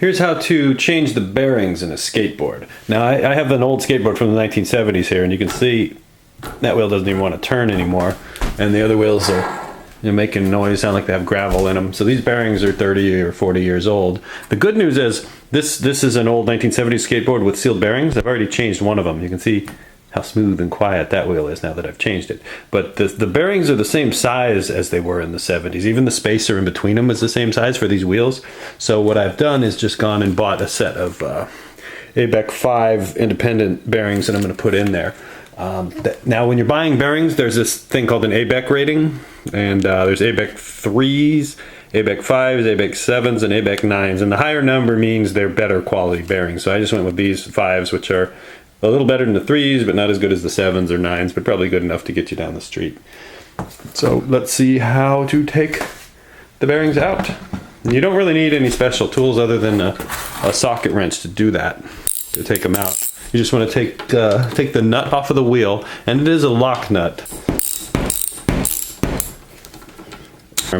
Here's how to change the bearings in a skateboard. Now I have an old skateboard from the 1970s here, and you can see that wheel doesn't even want to turn anymore, and the other wheels are making noise, sound like they have gravel in them. So these bearings are 30 or 40 years old. The good news is this is an old 1970s skateboard with sealed bearings. I've already changed one of them. You can see how smooth and quiet that wheel is now that I've changed it. But the bearings are the same size as they were in the 70s. Even the spacer in between them is the same size for these wheels. So what I've done is just gone and bought a set of ABEC 5 independent bearings that I'm going to put in there. Now when you're buying bearings, there's this thing called an ABEC rating, and there's ABEC 3s, ABEC 5s, ABEC 7s, and ABEC 9s, and the higher number means they're better quality bearings. So I just went with these 5s, which are a little better than the 3s, but not as good as the 7s or 9s, but probably good enough to get you down the street. So let's see how to take the bearings out. You don't really need any special tools other than a socket wrench to do that, to take them out. You just want to take the nut off of the wheel, and it is a lock nut.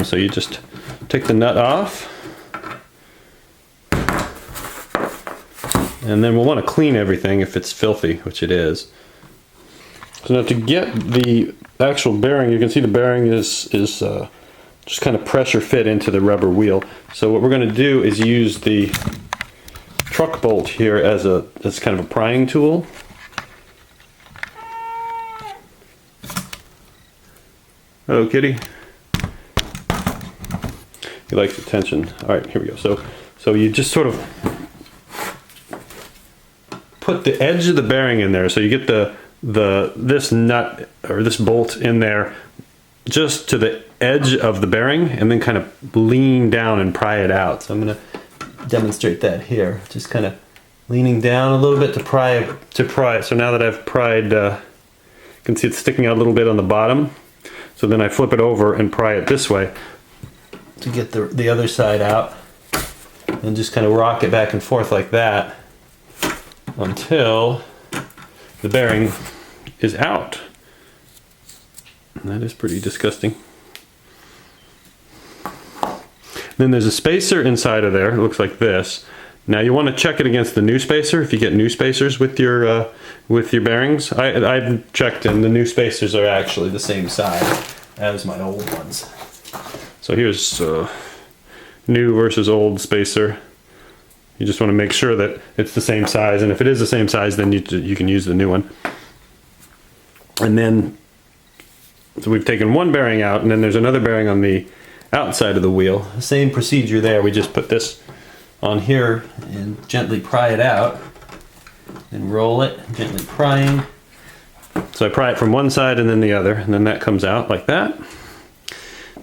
So you just take the nut off, and then we'll want to clean everything if it's filthy, which it is. So now to get the actual bearing, you can see the bearing is just kind of pressure fit into the rubber wheel. So what we're going to do is use the truck bolt here as kind of a prying tool. Hello, kitty. He likes attention. All right, here we go. So you just sort of put the edge of the bearing in there, so you get this nut or this bolt in there just to the edge of the bearing, and then kind of lean down and pry it out. So I'm going to demonstrate that here. Just kind of leaning down a little bit to pry it. So now that I've pried, you can see it's sticking out a little bit on the bottom. So then I flip it over and pry it this way to get the other side out, and just kind of rock it back and forth like that until the bearing is out. And that is pretty disgusting. Then there's a spacer inside of there. It looks like this. Now you want to check it against the new spacer if you get new spacers with your bearings. I've checked, and the new spacers are actually the same size as my old ones. So here's new versus old spacer. You just want to make sure that it's the same size, and if it is the same size, then you can use the new one. And then, so we've taken one bearing out, and then there's another bearing on the outside of the wheel. Same procedure there. We just put this on here and gently pry it out, and roll it, gently prying. So I pry it from one side and then the other, and then that comes out like that.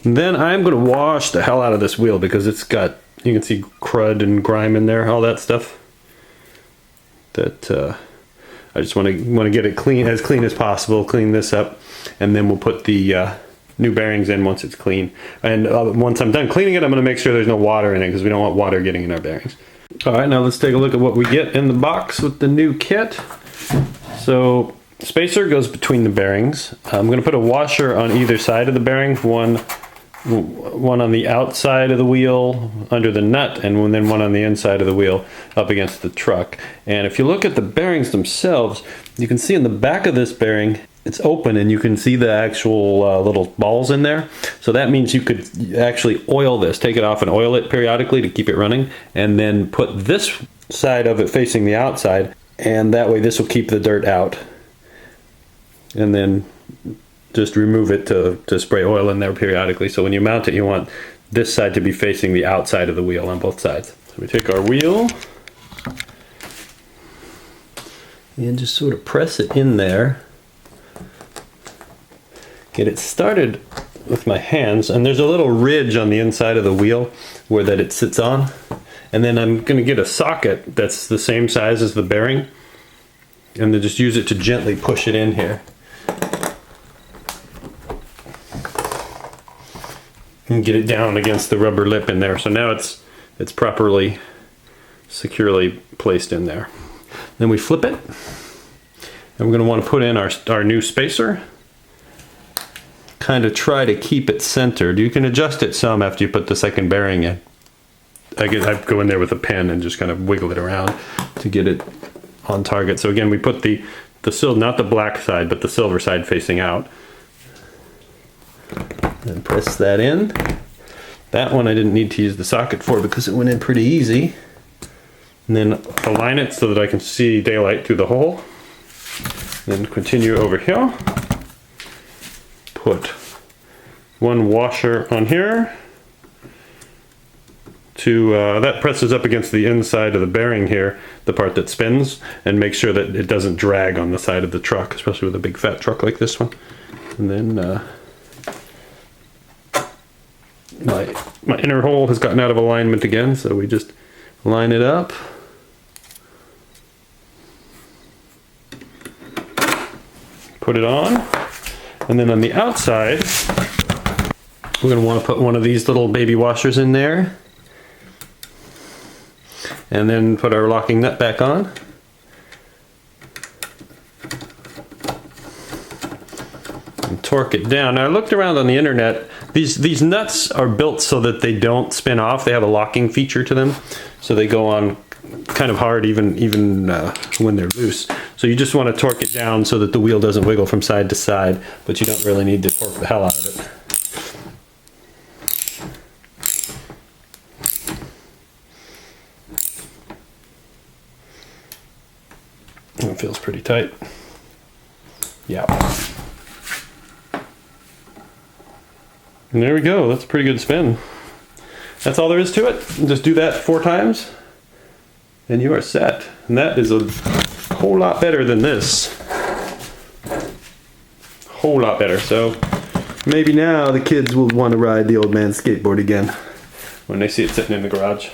And then I'm going to wash the hell out of this wheel because it's got, you can see crud and grime in there, all that stuff. That I just want to get it clean as possible. Clean this up, and then we'll put the new bearings in once it's clean. And once I'm done cleaning it, I'm going to make sure there's no water in it because we don't want water getting in our bearings. All right, now let's take a look at what we get in the box with the new kit. So spacer goes between the bearings. I'm going to put a washer on either side of the bearing. One on the outside of the wheel under the nut, and then one on the inside of the wheel up against the truck. And if you look at the bearings themselves, you can see in the back of this bearing it's open, and you can see the actual little balls in there. So that means you could actually oil this, take it off and oil it periodically to keep it running, and then put this side of it facing the outside, and that way this will keep the dirt out. And then just remove it to spray oil in there periodically. So when you mount it, you want this side to be facing the outside of the wheel on both sides. So we take our wheel and just sort of press it in there. Get it started with my hands, and there's a little ridge on the inside of the wheel where that it sits on. And then I'm going to get a socket that's the same size as the bearing, and then just use it to gently push it in here. And get it down against the rubber lip in there. So now it's properly, securely placed in there. Then we flip it, and we're going to want to put in our new spacer. Kind of try to keep it centered. You can adjust it some after you put the second bearing in. I go in there with a pen and just kind of wiggle it around to get it on target. So again, we put the silver, not the black side, but the silver side facing out. And press that in. That one I didn't need to use the socket for because it went in pretty easy. And then align it so that I can see daylight through the hole. Then continue over here. Put one washer on here. That presses up against the inside of the bearing here, the part that spins, and make sure that it doesn't drag on the side of the truck, especially with a big fat truck like this one. And then my inner hole has gotten out of alignment again, so we just line it up. Put it on, and then on the outside, we're going to want to put one of these little baby washers in there. And then put our locking nut back on. And torque it down. Now I looked around on the internet. These nuts are built so that they don't spin off. They have a locking feature to them. So they go on kind of hard even when they're loose. So you just want to torque it down so that the wheel doesn't wiggle from side to side, but you don't really need to torque the hell out of it. It feels pretty tight. Yeah. And there we go. That's a pretty good spin. That's all there is to it. Just do that 4 times and you are set. And that is a whole lot better than this. Whole lot better. So maybe now the kids will want to ride the old man's skateboard again when they see it sitting in the garage.